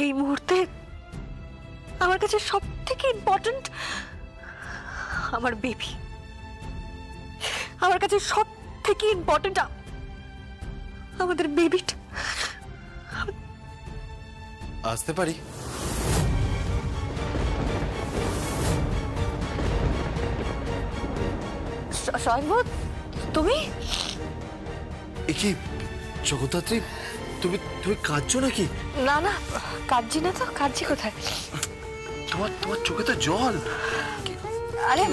এই মুহূর্তে আমার কাছে সব থেকে ইম্পর্টেন্ট আমার বেবি। আমার কাছে সব থেকে ইম্পর্টেন্ট আমাদের বেবিটা। আসতে পারি? স্বয়ংভূ, তুমি কি জগদ্ধাত্রী, তুমি তুমি কাঁদছো নাকি? না না, কাঁদছি না তো। কাঁদছি কোথায়? তোমার তোমার চোখে তো জল। আরে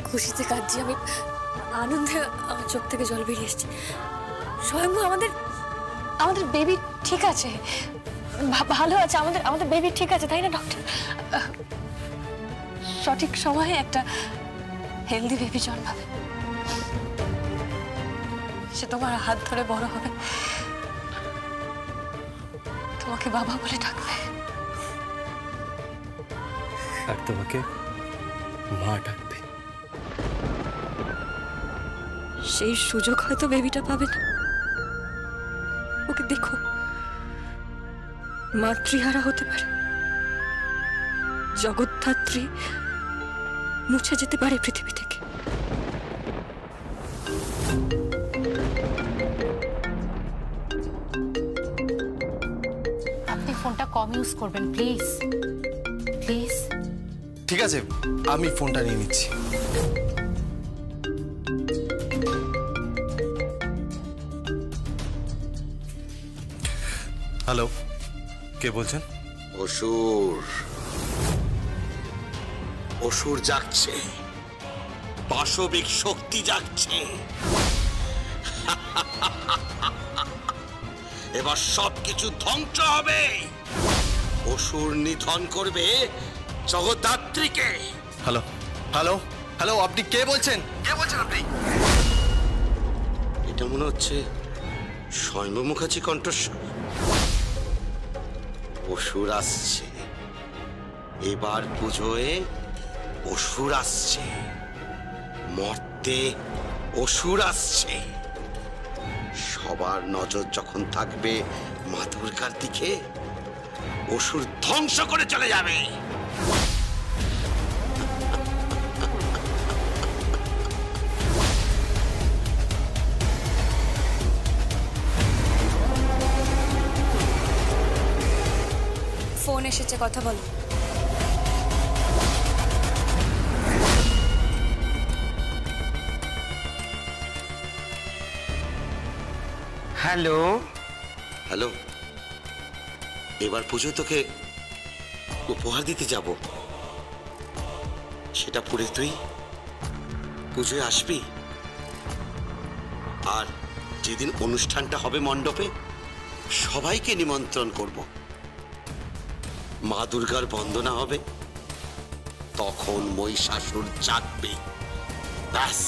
খুশিতে কাঁদছি আমি, আনন্দে আমার চোখ থেকে জল বেরিয়ে এসছে। স্বয়ংভূ, আমাদের বেবি ঠিক আছে, ভালো আছে। আমাদের বেবি ঠিক আছে, তাই না ডক্টর? সঠিক সময়ে একটা হেলদি বেবি জন্মাবে, সে তোমার হাত ধরে বড় হবে, তোমাকে বাবা বলে ডাকবে, আর তোমাকে মা ডাকবে। সেই সুযোগ হয়তো বেবিটা পাবে না। ওকে দেখো, মাতৃহারা হতে পারে, জগদ্ধাত্রী মুছে যেতে পারে পৃথিবী থেকে। আপনি ফোনটা কম ইউজ করবেন প্লিজ, প্লিজ। ঠিক আছে, আমি ফোনটা নিয়ে নিচ্ছি। হ্যালো, কে বলছেন? অসুর জাগছে, পাশবিক শক্তি জাগছে। এবার সবকিছু ধ্বংস হবে। অসুর নিধন করবে জগদ্ধাত্রীকে। হ্যালো হ্যালো হ্যালো, আপনি কে বলছেন? কে বলছেন আপনি? এটা মনে হচ্ছে স্বয়ম্ভু মুখার্জি কণ্ঠস্বর। অসুর আসছে, এবার পুজোয় অসুর আসছে, মর্তে অসুর আসছে। সবার নজর যখন থাকবে মা দুর্গার দিকে, অসুর ধ্বংস করে চলে যাবে। ফোন এসেছে, কথা বলো। হ্যালো হ্যালো, এবার পুজো তোকে উপহার দিতে যাব, সেটা পরে তুই পুজোয় আসবি। আর যেদিন অনুষ্ঠানটা হবে মণ্ডপে, সবাইকে নিমন্ত্রণ করব। মা দুর্গার বন্দনা হবে, তখন মহিষাসুর জাগবে। ব্যাস,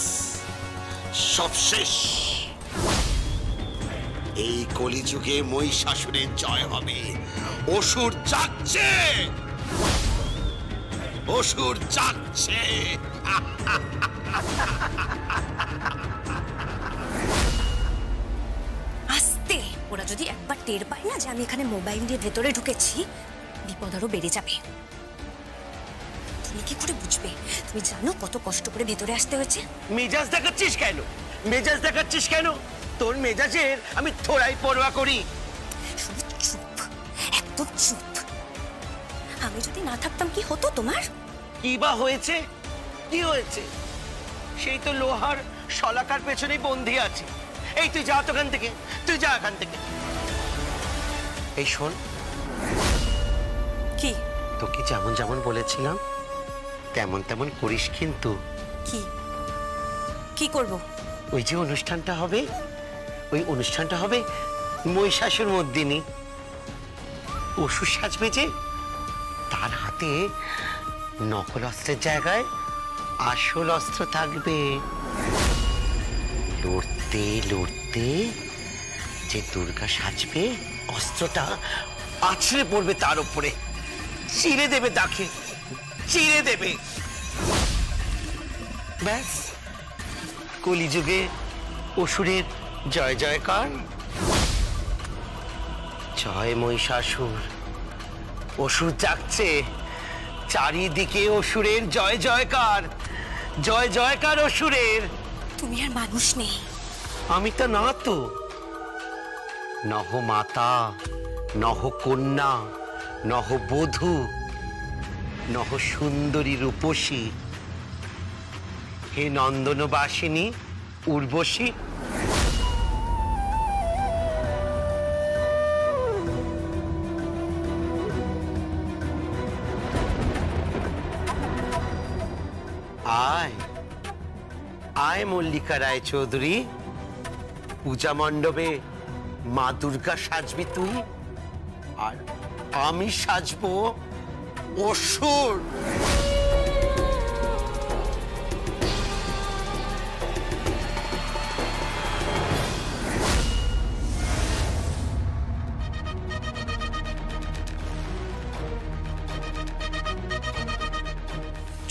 সব শেষ। এই কলিযুগে মহিষাসুরের জয় হবে। অসুর জাগছে, অসুর জাগছে। আস্তে, ওরা যদি একবার টের পায় না যে আমি এখানে মোবাইল নিয়ে ভেতরে ঢুকেছি, বিপদ আরো বেড়ে যাবে। তুমি কি করে বুঝবে? তুমি জানো কত কষ্ট করে ভেতরে আসতে হয়েছে? মেজাজ দেখাচ্ছিস কেন? মেজাজ দেখাচ্ছিস কেন? তোর মেজাজের আমি থোড়াই পরোয়া করি। শুধু চুপ, একদম চুপ। আমি যদি না থাকতাম কি হতো তোমার? কি বা হয়েছে? কি হয়েছে? সেই তো লোহার শলাকার পেছনেই বন্দি আছে। এই তুই যা ওখান থেকে, তুই যা এখান থেকে। এই শোন, কি তোকে যেমন যেমন বলেছিলাম তেমন তেমন করিস কিন্তু। কি কি করব? ওই যে অনুষ্ঠানটা হবে, ওই অনুষ্ঠানটা হবে মহিষাসুর মর্দিনী। অসুর সাজবে যে, তার হাতে নকল অস্ত্রের জায়গায় আসল অস্ত্র থাকবে। লড়তে লড়তে যে দুর্গা সাজবে, অস্ত্রটা আছড়ে পড়বে তার উপরে, চিরে দেবে তাকে, চিরে দেবে। ব্যাস, কলিযুগে অসুরের জয় জয়কার। জয় মহিষাসুর। অসুর জাগছে, চারিদিকে অসুরের জয় জয়কার, জয় জয়কার অসুরের। তুমি আর মানুষ নেই। আমি তো না তো, নহ মাতা, নহ কন্যা, নহ বধূ, নহ সুন্দরী রূপসী। হে নন্দনবাসিনী উর্বশী, আয় আয় মল্লিকা রায় চৌধুরী। পূজা মণ্ডপে মা দুর্গা সাজবি তুই, আর আমি সাজবো অসুর।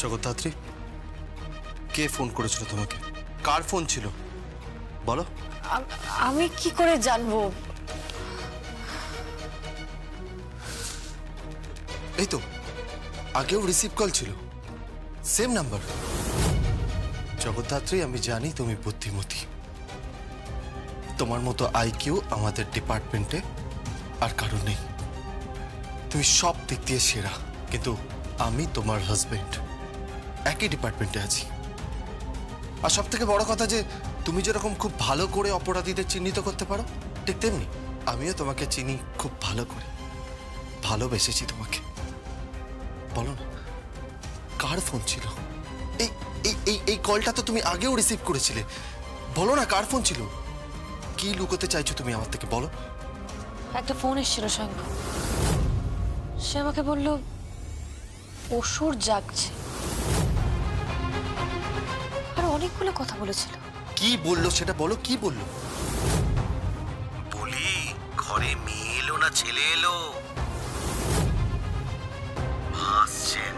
জগদ্ধাত্রী, কে ফোন করেছিল তোমাকে? কার ফোন ছিল বলো? আমি কি করে জানবো? এই তো আগেও রিসিভ কল ছিল, সেম নাম্বার। জগদ্ধাত্রী, আমি জানি তুমি বুদ্ধিমতী, তোমার মতো আইকিউ আমাদের ডিপার্টমেন্টে আর কারো নেই। তুমি সব দিক দিয়ে সেরা, কিন্তু আমি তোমার হাজবেন্ড, একই ডিপার্টমেন্টে আছি। আর সব থেকে বড় কথা যে তুমি যেরকম খুব ভালো করে অপরাধীদের চিহ্নিত করতে পারো, ঠিক তেমনি আমিও তোমাকে চিনি খুব ভালো করে, ভালোবেসেছি তোমাকে। বলো না, কার ফোন ছিল? এই এই এই এই কলটা তো তুমি আগেও রিসিভ করেছিলে। বলো না, কার ফোন ছিল? কি লুকোতে চাইছো তুমি আমার থেকে, বলো? একটা ফোন এসেছিল স্বয়ং, সে আমাকে বলল অসুর জাগছে, আর অনেকগুলো কথা বলেছিল। কি বললো সেটা বলো, কি বললো? বলি, ঘরে মেয়ে এলো না ছেলে এলো? আসছেন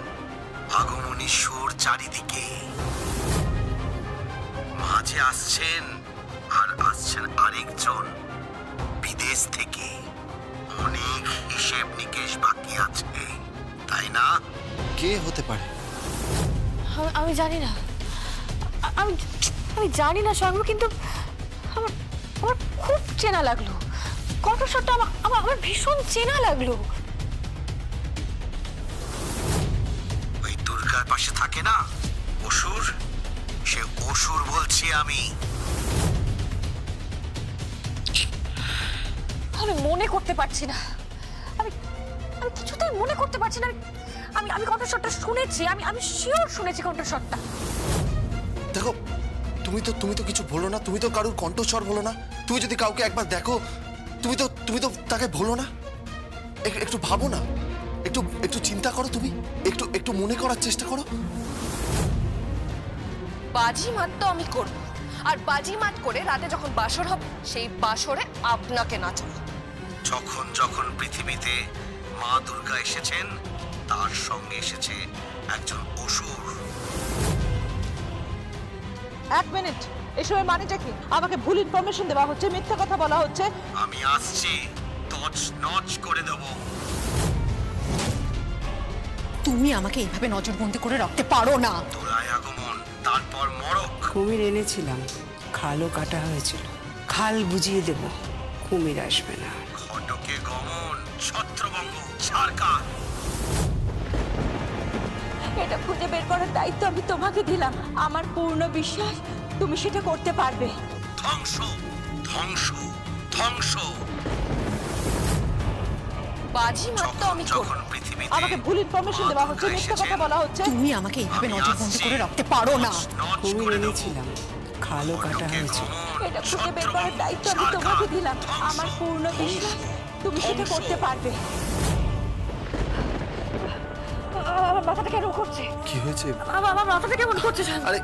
আগমনী সুর চারিদিকে, মাঝে আসছেন, আর আসছেন আরেকজন বিদেশ থেকে। অনেক হিসেব নিকেশ বাকি আছে, তাই না? কে হতে পারে? আমি জানি না, আমি আমি জানি না স্বয়ং, কিন্তু আমার আমার খুব চেনা লাগলো কণ্ঠস্বরটা, আমার ভীষণ চেনা লাগলো। ওই দুর্গার পাশে থাকে না অসুর, সে অসুর বলছি আমি। আমি মনে করতে পারছি না, আমি আমি কিছুতেই মনে করতে পারছি না। আমি আমি কণ্ঠস্বরটা শুনেছি, আমি শিওর শুনেছি কণ্ঠস্বরটা। দেখো, তুমি তো কিছু বলো না, তুমি তো কারোর কণ্ঠস্বর বলো না। তুমি যদি কাউকে একবার দেখো, তুমি তো তাকে বলো না। একটু ভাবো না, একটু চিন্তা করো, তুমি একটু মনে করার চেষ্টা করো। বাজিমাত তো আমি করব, আর বাজিমাত করে রাতে যখন বাসর হবে সেই বাসরে আপনাকে নাচাবো। যখন যখন পৃথিবীতে মা দুর্গা এসেছেন, তার সঙ্গে এসেছে একজন অসুর। এক মিনিট, এসবের মানেটা কি? আমাকে ভুল ইনফরমেশন দেওয়া হচ্ছে, মিথ্যা কথা বলা হচ্ছে। আমি আসছি, তছ নচ করে দেব। তুমি আমাকে এইভাবে নজরবন্দি করে রাখতে পারো না। তোরায় আগমন, তারপর মরক। কুমির এনেছিলাম, খালও কাটা হয়েছিল, খাল বুঝিয়ে দেব, কুমির আসবে না। ঘটকে গমন, ছত্রভঙ্গ, ছারকার। এটা খুঁজে বের করার দায়িত্ব আমি তোমাকে দিলাম। আমার পূর্ণ বিশ্বাস তুমি সেটা করতে পারবে। ধ্বংস, ধ্বংস, ধ্বংস। বাজিমাত তো আমি করব। যখন পৃথিবীতে আমাকে ভুল ইনফরমেশন দেওয়া হচ্ছে, মিথ্যা কথা বলা হচ্ছে। তুমি আমাকে এইভাবে নজরবন্দি করে রাখতে পারো না। কুমির এনেছিলাম, খালও কাটা হয়েছিল। এটা খুঁজে বের করার দায়িত্ব আমি তোমাকে দিলাম। আমার পূর্ণ বিশ্বাস তুমি সেটা করতে পারবে। আমার মাথাটা কেন করছে? কি হয়েছে? আমার মাথাটা কেমন করছে স্বয়ং? আরে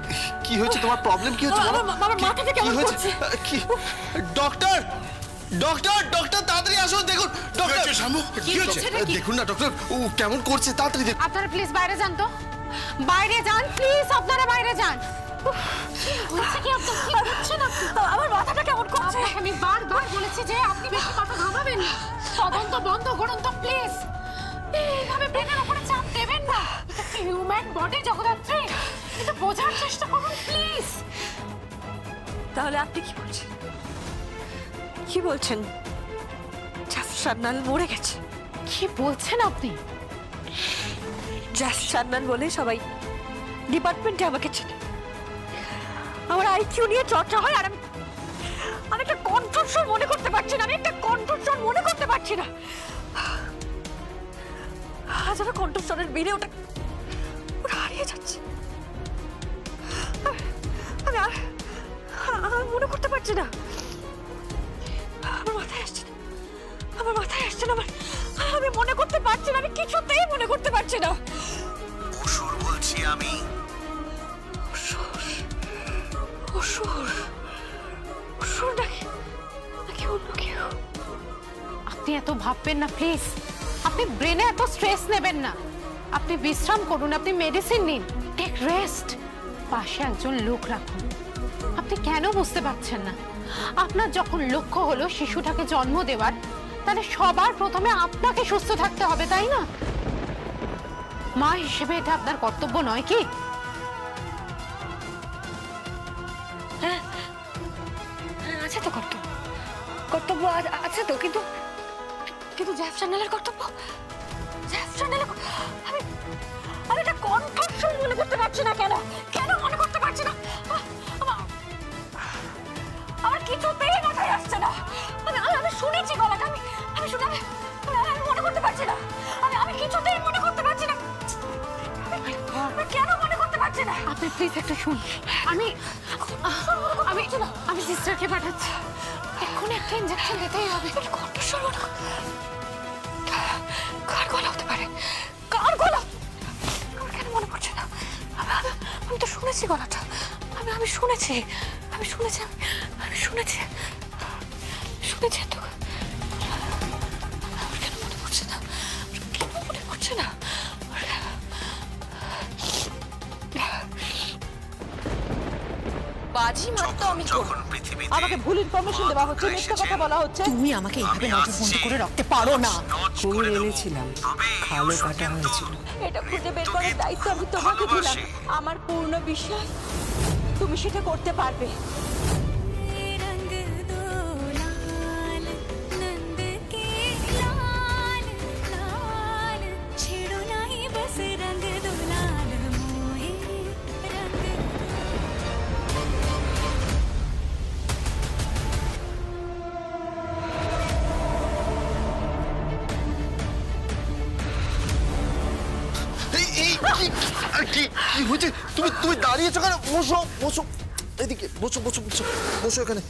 কি হয়েছে তোমার? প্রবলেম কি হচ্ছে? আমার মাথাটা কেমন করছে? কি? ডক্টর, ডক্টর, ডক্টর, তাড়াতাড়ি আসুন, দেখুন। ডক্টর শামু, কি হয়েছে? দেখুন না ডক্টর, ও কেমন করছে, তাড়াতাড়ি দেখুন। আপনারা প্লিজ বাইরে যান তো, বাইরে যান প্লিজ, আপনারা বাইরে যান। হচ্ছে কি আপনার? কি হচ্ছে না? আমার মাথাটা কেমন করছে? আমি বারবার বলেছি যে আপনি বেশি কথা ঘামাবেন না। তদন্ত বন্ধ করুন তো প্লিজ। এইভাবে ব্রেনের উপরে চাপ দেবেন না। এটা হিউম্যান বডি জগদ্ধাত্রী, এটা বোঝার চেষ্টা করুন প্লিজ। তাহলে আপনি কি বলছেন? কি বলছেন? জাফ সান্যাল মরে গেছে? কি বলছেন আপনি? জাফ সান্যাল বলে সবাই ডিপার্টমেন্টে আমাকে চেনে। আমার আইকিউ নিয়ে চর্চা হয়, আর আমি একটা কণ্ঠস্বর মনে করতে পারছি না। আমি একটা কণ্ঠস্বর মনে করতে পারছি না। আজ আমার কণ্ঠস্বরের বিড়ে ওটা হারিয়ে যাচ্ছে। আমি মনে করতে পারছি না। আমার মাথায় আসছে না, আমার মাথায় আসছে না। আমি মনে করতে পারছি না, আমি কিছুতেই মনে করতে পারছি না। অসুর বলছি আমি। অসুর নাকি অন্য কেউ? আপনি এত ভাববেন না প্লিজ। আপনি ব্রেনে এত স্ট্রেস নেবেন না। আপনি বিশ্রাম করুন, আপনি মেডিসিন নিন, টেক রেস্ট। পাশে একজন লোক রাখুন। আপনি কেন বুঝতে পারছেন না? আপনার যখন লক্ষ্য হলো শিশুটাকে জন্ম দেওয়ার, তাহলে সবার প্রথমে আপনাকে সুস্থ থাকতে হবে, তাই না? মা হিসেবে এটা আপনার কর্তব্য নয় কি? হ্যাঁ, আছে তো কর্তব্য আছে তো, কিন্তু জাফ সান্যালের কর্তব্য, জাফ সান্যালের আমি এটা কণ্ঠস্বর মনে করতে পারছি না। কেন মনে করতে পারছি না? আমার কিছুতেই মাথায় আসছে না। আমি শুনেছি গলাটা, আমি শুনে আমি মনে করতে পারছি না। আমি কিছুতেই মনে করতে পারছি না। কেন মনে করতে পারছি না? আপনি প্লিজ একটা শুনুন। আমি সিস্টারকে পাঠাচ্ছি। এক্ষুনি একটা ইনজেকশন দিতেই হবে। কণ্ঠস্বর মনে কার গলা হতে পারে? কার গলা? আমার কেন মনে পড়ছে না? আমি তো শুনেছি গলাটা। আমি শুনেছি তো। আমার কেন মনে পড়ছে না? বাজি মাত তো আমি করব। আমাকে ভুল ইনফরমেশন দেওয়া হচ্ছে, মিথ্যা কথা বলা হচ্ছে। তুমি আমাকে এইভাবে নজর বন্ধ করে রাখতে পারো না। কুমির এনেছিলাম, খালও কাটা হয়েছিল। এটা খুঁজে বের করার দায়িত্ব আমি তোমাকে দিলাম। আমার পূর্ণ বিশ্বাস তুমি সেটা করতে পারবে। কি হয়েছে? তুমি দাঁড়িয়েছো কেন? বসো এদিকে, বসো এখানে।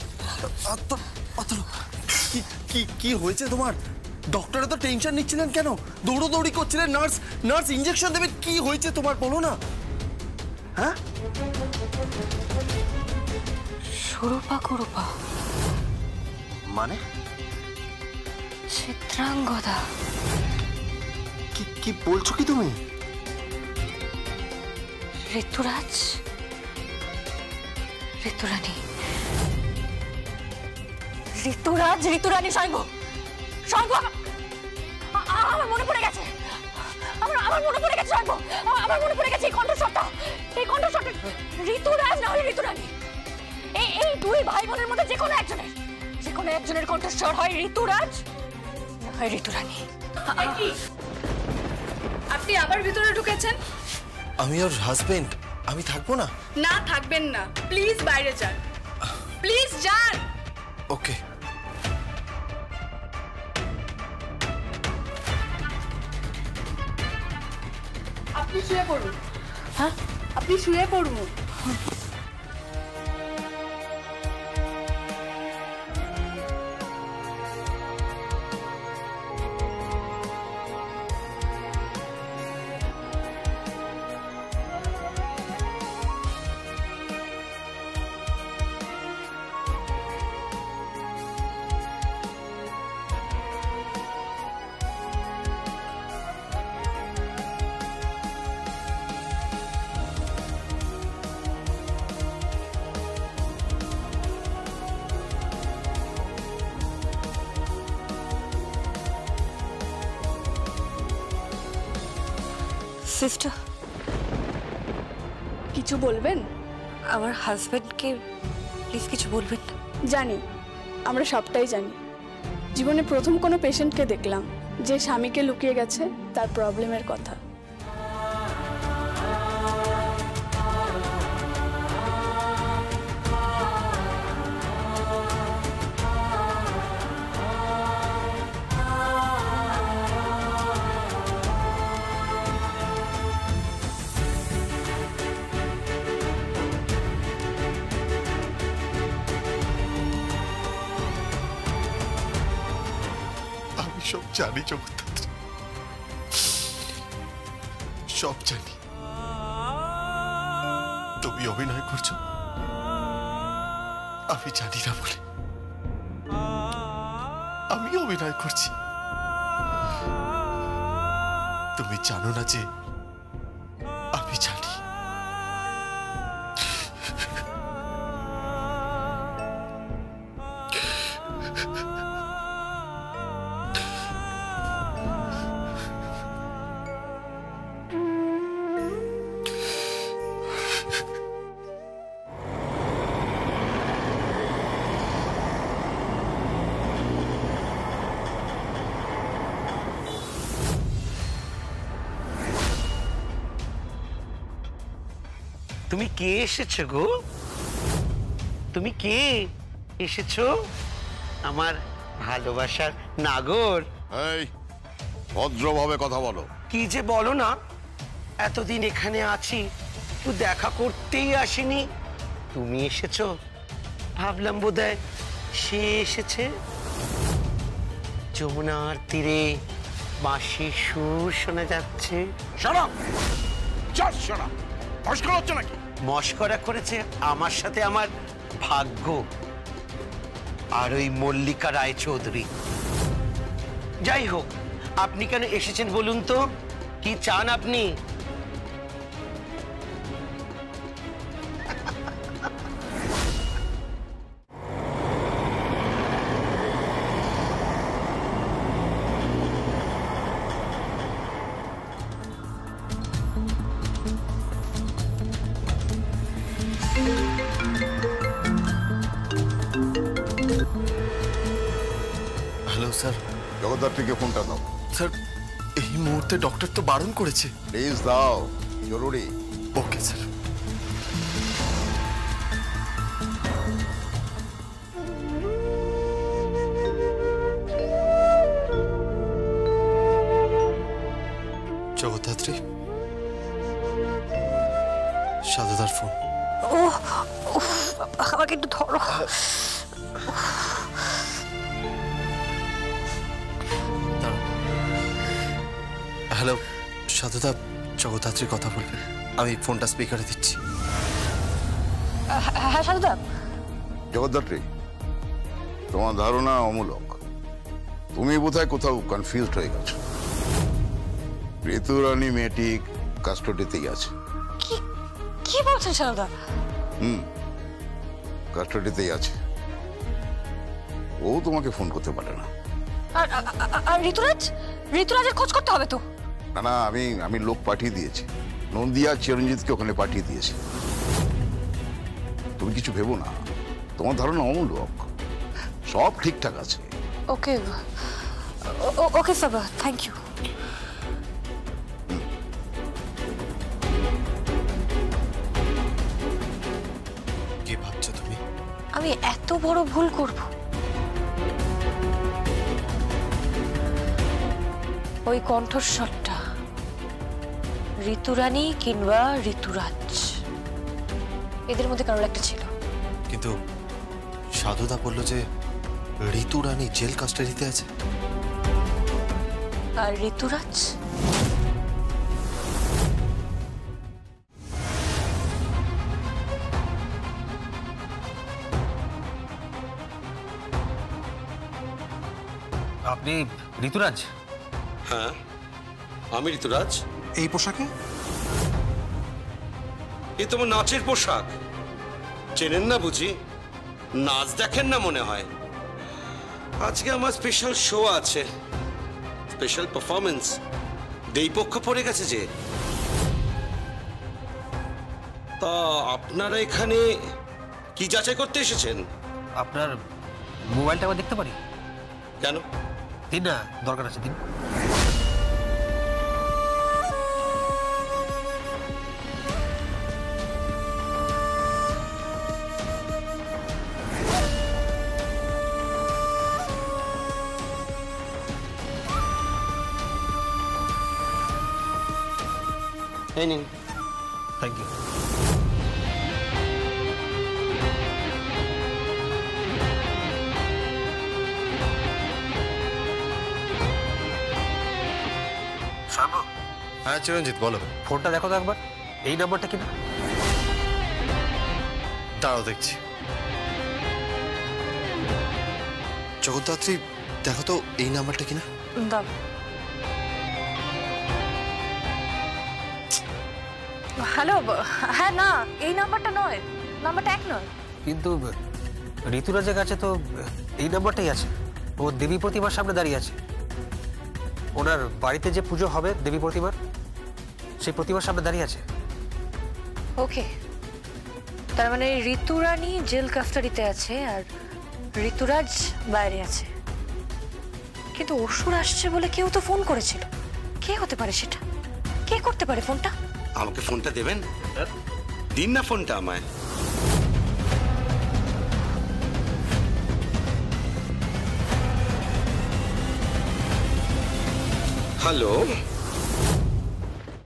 কি হয়েছে তোমার? ডক্টর তো টেনশন নিচ্ছিলেন কেন? দৌড়োদৌড়ি করছিলেন, নার্স ইঞ্জেকশন দেবে। কি হয়েছে তোমার বলো না? হ্যাঁ, সুরূপা মানে চিত্রাঙ্গদা। কি বলছো কি তুমি? ঋতুরানী স্বয়ং আমার মনে পড়ে গেছে। আমার মনে পড়ে গেছে স্বয়ং, আমার মনে পড়ে গেছে। এই কণ্ঠস্বরটা ঋতুরাজ না হলে ঋতুরানী। এই দুই ভাই বোনের মধ্যে যে কোনো একজনের কণ্ঠস্বর হয় ঋতুরাজ না হয় ঋতুরানী। আপনি আবার ভিতরে ঢুকেছেন? আমি ওর হাজবেন্ড, আমি থাকবো না। না থাকবেন না, প্লিজ বাইরে যান, প্লিজ যান। ওকে। আপনি শুয়ে পড়ুন। হ্যাঁ, আপনি শুয়ে পড়ুন। সিস্টার, কিছু বলবেন? আমার হাজবেন্ডকে প্লিজ কিছু বলবেন না। জানি, আমরা সবটাই জানি। জীবনে প্রথম কোনো পেশেন্টকে দেখলাম যে স্বামীকে লুকিয়ে গেছে তার প্রবলেমের কথা। সব জানি জগদ্ধাত্রী, সব জানি। তুমি অভিনয় করছো আমি জানি না বলে। আমি অভিনয় করছি, তুমি জানো না যে আমি জানি। তুমি কে এসেছো গো? তুমি কে এসেছো? আমার ভালোবাসার নাগর। এই ভদ্রভাবে কথা বলো। কি যে বলো না, এতদিন এখানে আছি, তো দেখা করতেই আসিনি। তুমি এসেছো, ভাবলাম বোধহয় সে এসেছে। যমুনার তীরে বাঁশির সুর শোনা যাচ্ছে। শোনো, চল শোনো, মস্করা হচ্ছে নাকি? মস্করা করেছে আমার সাথে আমার ভাগ্য আর ওই মল্লিকা রায়চৌধুরী। যাই হোক, আপনি কেন এসেছেন বলুন তো, কি চান আপনি? Hello sir. জগদ্ধাত্রীকে ফোনটা দাও। স্যার, এই মুহূর্তে ডক্টর তো বারণ করেছে। প্লিজ দাও, জরুরি। Okay sir. জগদ্ধাত্রী, সাধুদার ফোন। ও আমাকে একটু ধরো। হ্যালো সাধুদা, জগদ্ধাত্রী কথা বলবেন। আমি ফোনটা স্পিকারে দিচ্ছি। হ্যাঁ সাধুদা। জগদ্ধাত্রী, তোমার ধারণা অমূলক। তুমি বোধহয় কোথাও কনফিউজড হয়ে গেছো। ঋতুরানী মেয়েটি কাস্টডিতেই আছে। কি বলছেন সাধুদা? কাস্টডিতেই আছে। ও তোমাকে ফোন করতে পারে না। আর ঋতুরাজের খোঁজ করতে হবে তো। না না, আমি লোক পাঠিয়ে দিয়েছি। নন্দিয়া চিরঞ্জিতকে ওখানে পাঠিয়ে দিয়েছে। তুমি কিছু ভেবো না, তোমার ধারণা অমূলক। সব ঠিকঠাক আছে। ওকে ওকে স্যার, থ্যাংক ইউ। কি ভাবছো তুমি? আমি এত বড় ভুল করব? ওই কণ্ঠস্বরটা ঋতুরানী কিংবা ঋতুরাজ, এদের মধ্যে কারোর একটা ছিল। কিন্তু সাধুদা বললো যে ঋতুরানী জেল কাস্টাডিতে আছে। আর ঋতুরাজ? আপনি ঋতুরাজ? হ্যাঁ, আমি ঋতুরাজ। এই পোশাকে? এ তোমার নাচের পোশাক। চেনেন না বুঝি? নাচ দেখেন না মনে হয়। আজকে আমার স্পেশাল শো আছে, স্পেশাল পারফরমেন্স। দেই পক্ষ পড়ে গেছে যে। তা আপনারা এখানে কি যাচাই করতে এসেছেন? আপনার মোবাইলটা আবার দেখতে পারি? কেন? দিন না, দরকার আছে, দিন। এই নিন। Thank you. হ্যাঁ চিরঞ্জিত বলো। ফোনটা দেখো তো একবার, এই নাম্বারটা কিনা? দাঁড়াও দেখছি। জগদ্ধাত্রী দেখো তো এই নাম্বারটা কিনা। দাও। হ্যালো, হ্যাঁ না এই নাম্বারটা নয়, নাম্বারটা এক নয়। কিন্তু ঋতুরাজের কাছে তো এই নাম্বারটাই আছে। ও দেবী প্রতিমার সামনে দাঁড়িয়ে আছে। ওনার বাড়িতে যে পুজো হবে দেবী প্রতিমার, সেই প্রতিমার সামনে দাঁড়িয়ে আছে। ওকে, তার মানে ঋতুরানী জেল কাস্টাডিতে আছে আর ঋতুরাজ বাইরে আছে। কিন্তু অসুর আসছে বলে কেউ তো ফোন করেছিল। কে হতে পারে সেটা? কে করতে পারে ফোনটা? আমাকে ফোনটা দেবেন? দিন না ফোনটা আমায়। হ্যালো।